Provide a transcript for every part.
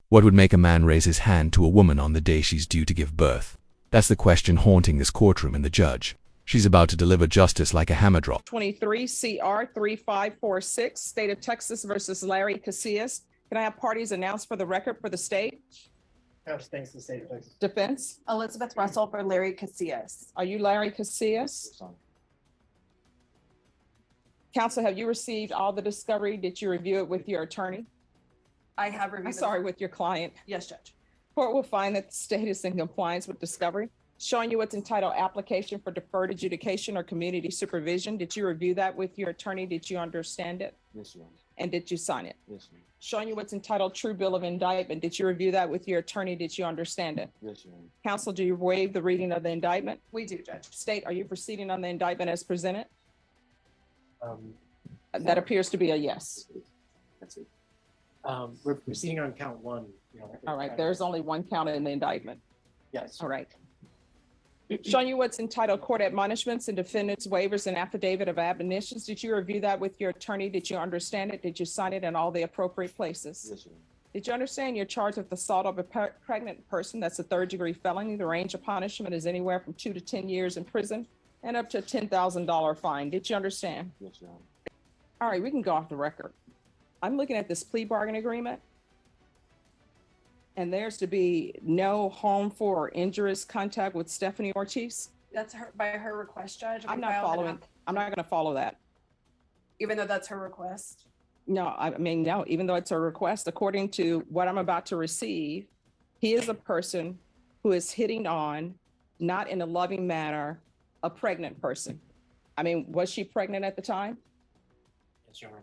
What would make a man raise his hand to a woman on the day she's due to give birth? That's the question haunting this courtroom and the judge. She's about to deliver justice like a hammer drop. 23 CR 3546, State of Texas versus Larry Casillas. Can I have parties announced for the record for the state? Thanks to the state of Texas. Defense? Elizabeth Russell for Larry Casillas. Are you Larry Casillas? Counsel, have you received all the discovery? Did you review it with your attorney? I have reviewed. I'm sorry, with your client. Yes, Judge. Court will find that the state is in compliance with discovery. Showing you what's entitled application for deferred adjudication or community supervision. Did you review that with your attorney? Did you understand it? Yes, ma'am. And did you sign it? Yes, ma'am. Showing you what's entitled true bill of indictment. Did you review that with your attorney? Did you understand it? Yes, ma'am. Counsel, do you waive the reading of the indictment? We do, Judge. State, are you proceeding on the indictment as presented? Um, That appears to be a yes. that's it. We're proceeding on count one. All right, there's only one count in the indictment. Yes. All right. Showing you what's entitled court admonishments and defendants waivers and affidavit of admonitions. Did you review that with your attorney? Did you understand it? Did you sign it in all the appropriate places? Yes, ma'am. Did you understand you're charged with assault of a pregnant person? That's a third-degree felony. The range of punishment is anywhere from 2 to 10 years in prison and up to a $10,000 fine. Did you understand? Yes, ma'am. All right, we can go off the record. I'm looking at this plea bargain agreement. And there's to be no harmful or injurious contact with Stephanie Ortiz. That's her by her request, Judge. I'm We not filed an following, I'm not gonna follow that. Even though that's her request. No, I mean, no, even though it's a request, according to what I'm about to receive, he is a person who is hitting on, not in a loving manner, a pregnant person. I mean, was she pregnant at the time? Yes, Your Honor.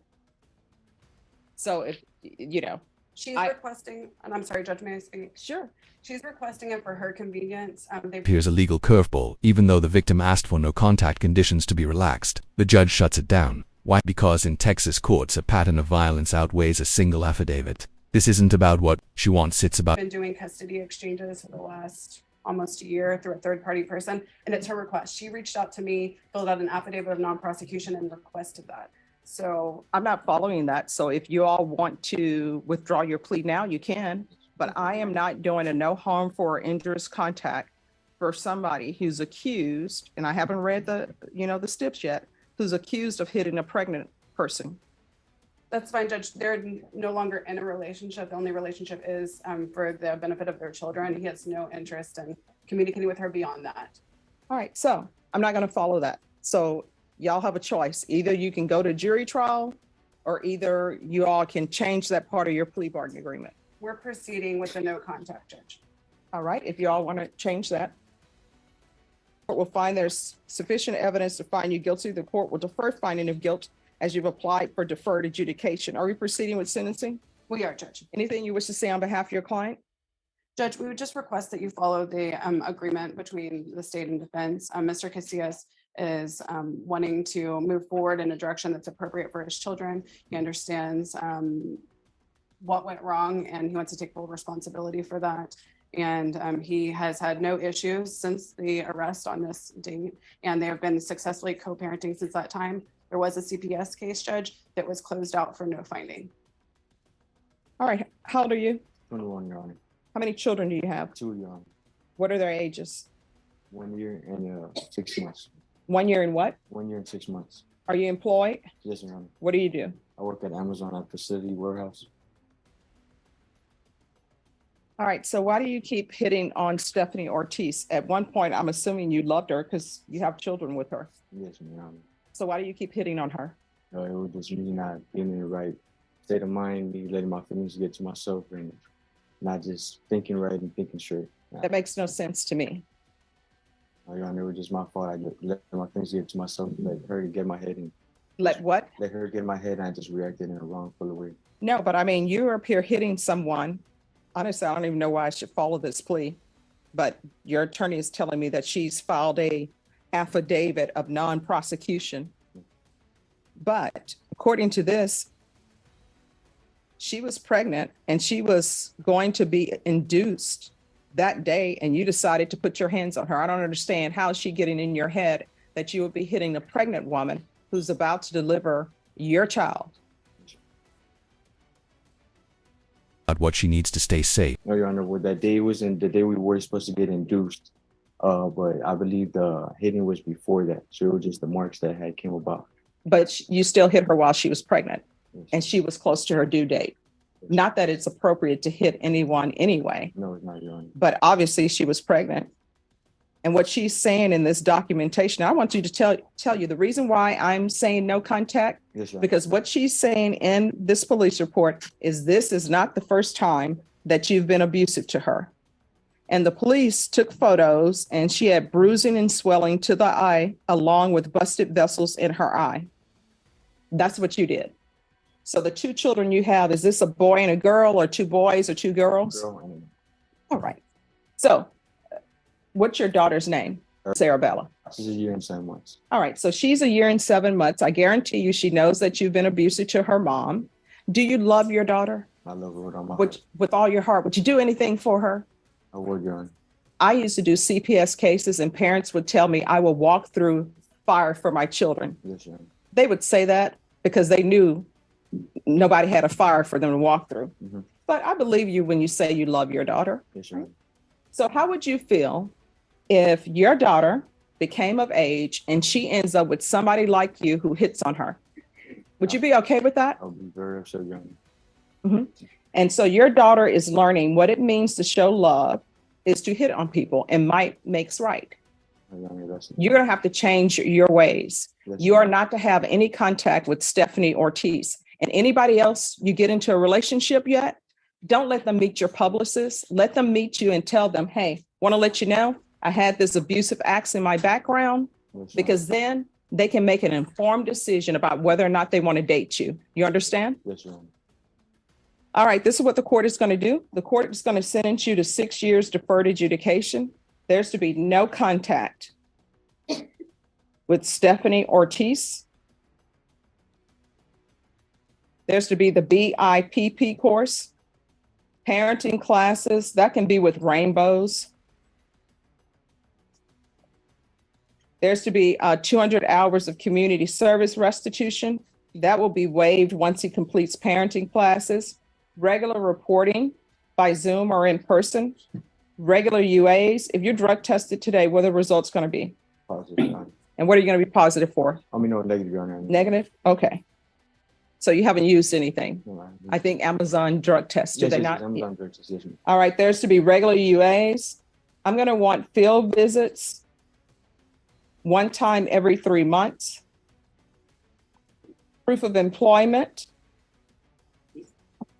So if, you know, She's I- requesting, and I'm sorry, Judge, may I speak? sure. She's requesting it for her convenience. Here's a legal curveball. Even though the victim asked for no contact conditions to be relaxed, the judge shuts it down. Why? Because in Texas courts, a pattern of violence outweighs a single affidavit. This isn't about what she wants, it's about Been doing custody exchanges for the last almost a year through a third-party person, and it's her request. She reached out to me, filled out an affidavit of non-prosecution and requested that. So I'm not following that. So if you all want to withdraw your plea now, you can. But I am not doing a no harmful or injurious contact for somebody who's accused, and I haven't read the, the steps yet, who's accused of hitting a pregnant person. that's fine, Judge. They're no longer in a relationship. The only relationship is for the benefit of their children. He has no interest in communicating with her beyond that. All right, so I'm not going to follow that. So y'all have a choice. Either you can go to jury trial or either you all can change that part of your plea bargain agreement. We're proceeding with the no contact, Judge. All right, if you all want to change that. Court will find there's sufficient evidence to find you guilty. The court will defer finding of guilt as you've applied for deferred adjudication. Are we proceeding with sentencing? We are, Judge. Anything you wish to say on behalf of your client? Judge, we would just request that you follow the agreement between the state and defense. Mr. Casillas is wanting to move forward in a direction that's appropriate for his children. He understands what went wrong and he wants to take full responsibility for that. And he has had no issues since the arrest on this date, and they have been successfully co-parenting since that time. There was a CPS case, Judge, that was closed out for no finding. All right, how old are you? 21, Your Honor. How many children do you have? 2, Your Honor. What are their ages? 1 year and 6 months. 1 year and what? 1 year and 6 months. Are you employed? Yes, Your Honor. What do you do? I work at Amazon at facility warehouse. All right, so why do you keep hitting on Stephanie Ortiz? At one point, I'm assuming you loved her because you have children with her. Yes, Your Honor. So why do you keep hitting on her? It was just me not being in the right state of mind, me letting my feelings get to myself and not just thinking right and thinking straight. That makes no sense to me. Your Honor, it was just my fault. I let my feelings get to myself, let her get my head and Let what? let her get my head, and I just reacted in a wrongful way. No, but I mean, you're up here hitting someone. Honestly, I don't even know why I should follow this plea, but your attorney is telling me that she's filed a affidavit of non-prosecution. But according to this, she was pregnant and she was going to be induced that day, and you decided to put your hands on her. I don't understand how is she getting in your head that you would be hitting a pregnant woman who's about to deliver your child. about what she needs to stay safe. No, Your Honor, well, that day wasn't the day we were supposed to get induced. But I believe the hitting was before that. So it was just the marks that had came about. But you still hit her while she was pregnant Yes. and she was close to her due date. Not that it's appropriate to hit anyone anyway, No, it's not, Your Honor. but obviously she was pregnant. And what she's saying in this documentation, I want you to tell you the reason why I'm saying no contact, Yes, Your Honor. because what she's saying in this police report is this is not the first time that you've been abusive to her. And the police took photos and she had bruising and swelling to the eye along with busted vessels in her eye. That's what you did. So the two children you have, is this a boy and a girl or two boys or two girls? Girl, and All right. So what's your daughter's name? Sarabella. she's a year and 7 months. All right. So she's a year and 7 months. I guarantee you she knows that you've been abusive to her mom. Do you love your daughter I love her with all my heart. with all your heart? Would you do anything for her? I would, Your Honor. I used to do CPS cases and parents would tell me I will walk through fire for my children. Yes, Your Honor. They would say that because they knew nobody had a fire for them to walk through. Mhm. But I believe you when you say you love your daughter. Yes, Your Honor. So how would you feel if your daughter became of age and she ends up with somebody like you who hits on her? Would you be okay with that? I'll be very upset, Your Honor. And so your daughter is learning what it means to show love is to hit on people, and might makes right. Your Honor, that's You're going to have to change your ways. yes, You Your are Honor. not to have any contact with Stephanie Ortiz. And anybody else you get into a relationship yet, don't let them meet your publicist. Let them meet you and tell them, hey, want to let you know I had this abusive acts in my background, Yes, Your Honor. because then they can make an informed decision about whether or not they want to date you. You understand? Yes, Your Honor. All right, this is what the court is going to do. The court is going to sentence you to 6 years deferred adjudication. There's to be no contact with Stephanie Ortiz. There's to be the BIPP course, parenting classes, that can be with rainbows. There's to be 200 hours of community service restitution. That will be waived once he completes parenting classes. Regular reporting by Zoom or in person. Regular UAs. If you're drug tested today, what are the results going to be? Positive, Your Honor. And what are you going to be positive for? I mean, no, negative, Your Honor. Negative? Okay. So you haven't used anything. No, Your Honor. I think Amazon drug tests, do Yes, they yes, not? yes, Amazon Drug Test, yes, ma'am. All right, there's to be regular UAs. I'm going to want field visits one time every 3 months. Proof of employment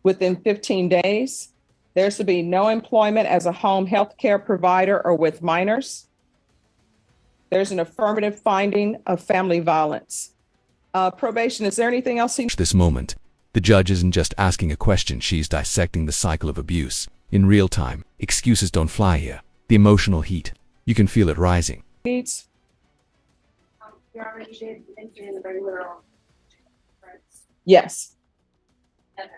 within 15 days. There's to be no employment as a home health care provider or with minors. There's an affirmative finding of family violence. Probation, is there anything else he? This moment, the judge isn't just asking a question, she's dissecting the cycle of abuse. In real time, excuses don't fly here. The emotional heat, you can feel it rising. Needs? You already did mention the regular. Yes. Okay.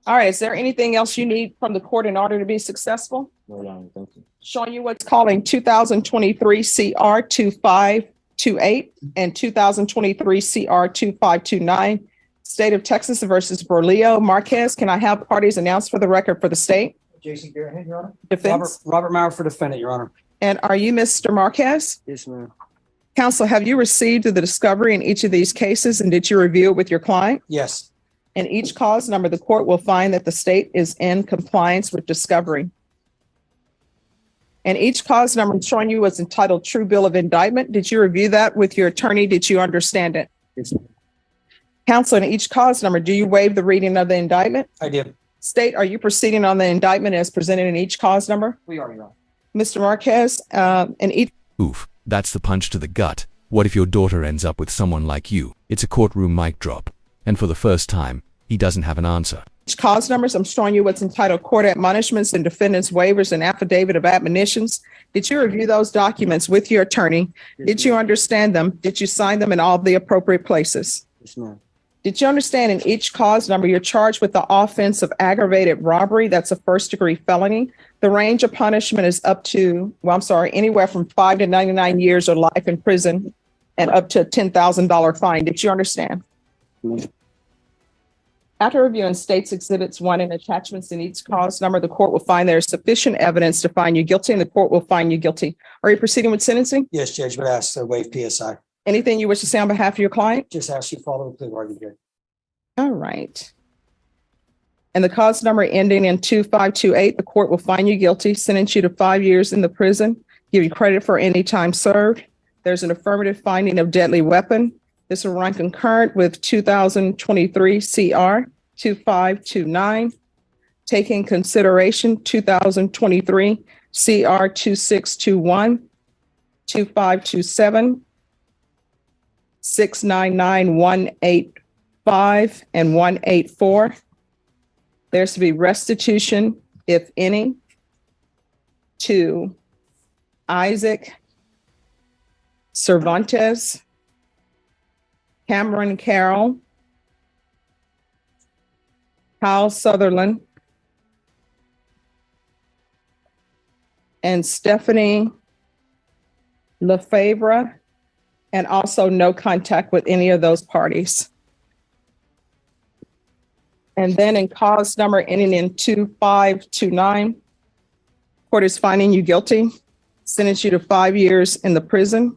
All right, is there anything else you need from the court in order to be successful? No, Your Honor, thank you. Showing you what's calling 2023 CR 2528 and 2023 CR 2529, State of Texas versus Bur Leo Marquez. Can I have parties announced for the record for the state Jason Garrett, Your Honor. defense? Robert Maurer for defendant, Your Honor. And are you Mr. Marquez? Yes, ma'am. Counsel, have you received the discovery in each of these cases and did you review it with your client? Yes. In each cause number, the court will find that the state is in compliance with discovery. And each cause number showing you what's entitled True Bill of Indictment. Did you review that with your attorney? Did you understand it? Yes, ma'am. Counsel, in each cause number, do you waive the reading of the indictment? I did. State, are you proceeding on the indictment as presented in each cause number? We are, Your Honor. Mr. Marquez, in each Oof, that's the punch to the gut. What if your daughter ends up with someone like you? It's a courtroom mic drop. And for the first time, he doesn't have an answer. cause numbers, I'm showing you what's entitled Court Admonishments and Defendants Waivers and Affidavit of Admonitions. Did you review those documents with your attorney? Did you understand them? Did you sign them in all the appropriate places? Yes, ma'am. Did you understand in each cause number, you're charged with the offense of aggravated robbery? That's a first-degree felony. The range of punishment is up to, anywhere from 5 to 99 years or life in prison and up to a $10,000 fine. Did you understand? After reviewing states exhibits 1 and attachments in each cause number, the court will find there is sufficient evidence to find you guilty, and the court will find you guilty. Are you proceeding with sentencing? Yes, Judge, but ask to waive PSI. Anything you wish to say on behalf of your client? Just ask you follow the plea bargain, Judge. All right. And the cause number ending in 2528, the court will find you guilty, sentence you to 5 years in the prison, give you credit for any time served. There's an affirmative finding of deadly weapon. This will run concurrent with 2023 CR 2529. Taking consideration 2023 CR 2621, 2527, 699185, and 184. There's to be restitution, if any, to Isaac Cervantes, Cameron Carroll, Kyle Sutherland, and Stephanie Lefevre, and also no contact with any of those parties. And then in cause number ending in 2529, court is finding you guilty, sentence you to 5 years in the prison,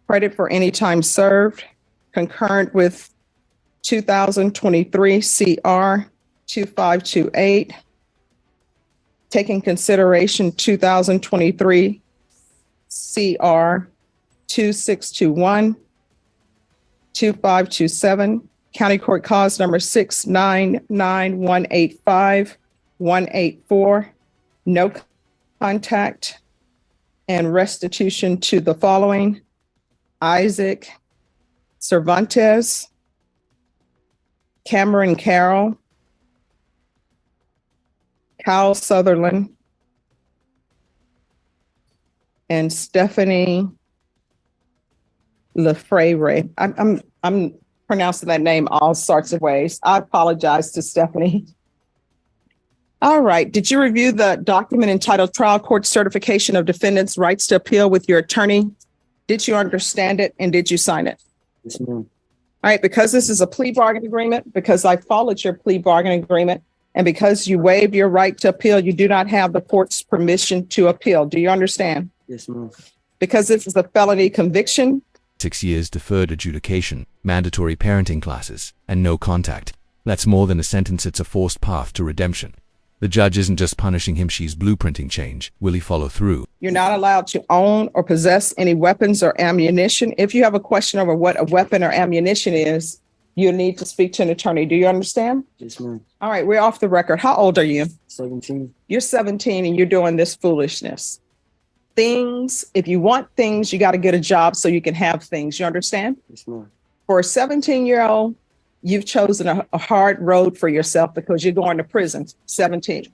credit for any time served, concurrent with 2023 CR 2528, taking consideration 2023 CR 2621, 2527, County Court Cause number 699185, 184, no contact, and restitution to the following: Isaac Cervantes, Cameron Carroll, Kyle Sutherland, and Stephanie Lefevre. I'm pronouncing that name all sorts of ways. I apologize to Stephanie. All right. Did you review the document entitled Trial Court Certification of Defendant's Rights to Appeal with your attorney? Did you understand it, and did you sign it? Yes, ma'am. All right. Because this is a plea bargain agreement, because I followed your plea bargain agreement, and because you waived your right to appeal, you do not have the court's permission to appeal. Do you understand? Yes, ma'am. Because this is a felony conviction, 6 years deferred adjudication, mandatory parenting classes, and no contact. That's more than a sentence, it's a forced path to redemption. The judge isn't just punishing him, she's blueprinting change. Will he follow through? you're not allowed to own or possess any weapons or ammunition. If you have a question over what a weapon or ammunition is, you need to speak to an attorney. Do you understand? Yes, ma'am. All right, we're off the record. How old are you? 17. You're 17 and you're doing this foolishness. Things, if you want things, you got to get a job so you can have things. You understand? Yes, ma'am. For a 17-year-old, you've chosen a hard road for yourself because you're going to prison, 17.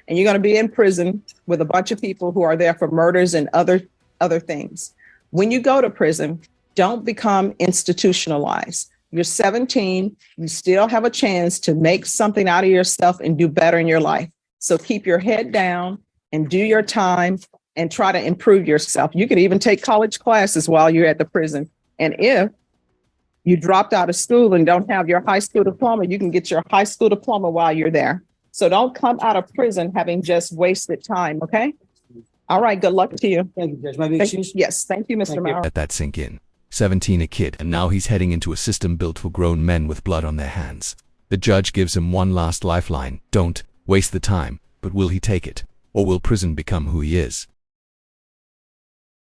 And you're going to be in prison with a bunch of people who are there for murders and other things. When you go to prison, don't become institutionalized. You're 17, you still have a chance to make something out of yourself and do better in your life. So keep your head down and do your time and try to improve yourself. You can even take college classes while you're at the prison. And if you dropped out of school and don't have your high school diploma, you can get your high school diploma while you're there. So don't come out of prison having just wasted time, okay? All right, good luck to you. Thank you, Judge. May I be excused? Yes, thank you, Mr. Thank you. Maurer. Let that sink in. 17 a kid, and now he's heading into a system built for grown men with blood on their hands. The judge gives him one last lifeline. Don't waste the time, but will he take it? Or will prison become who he is?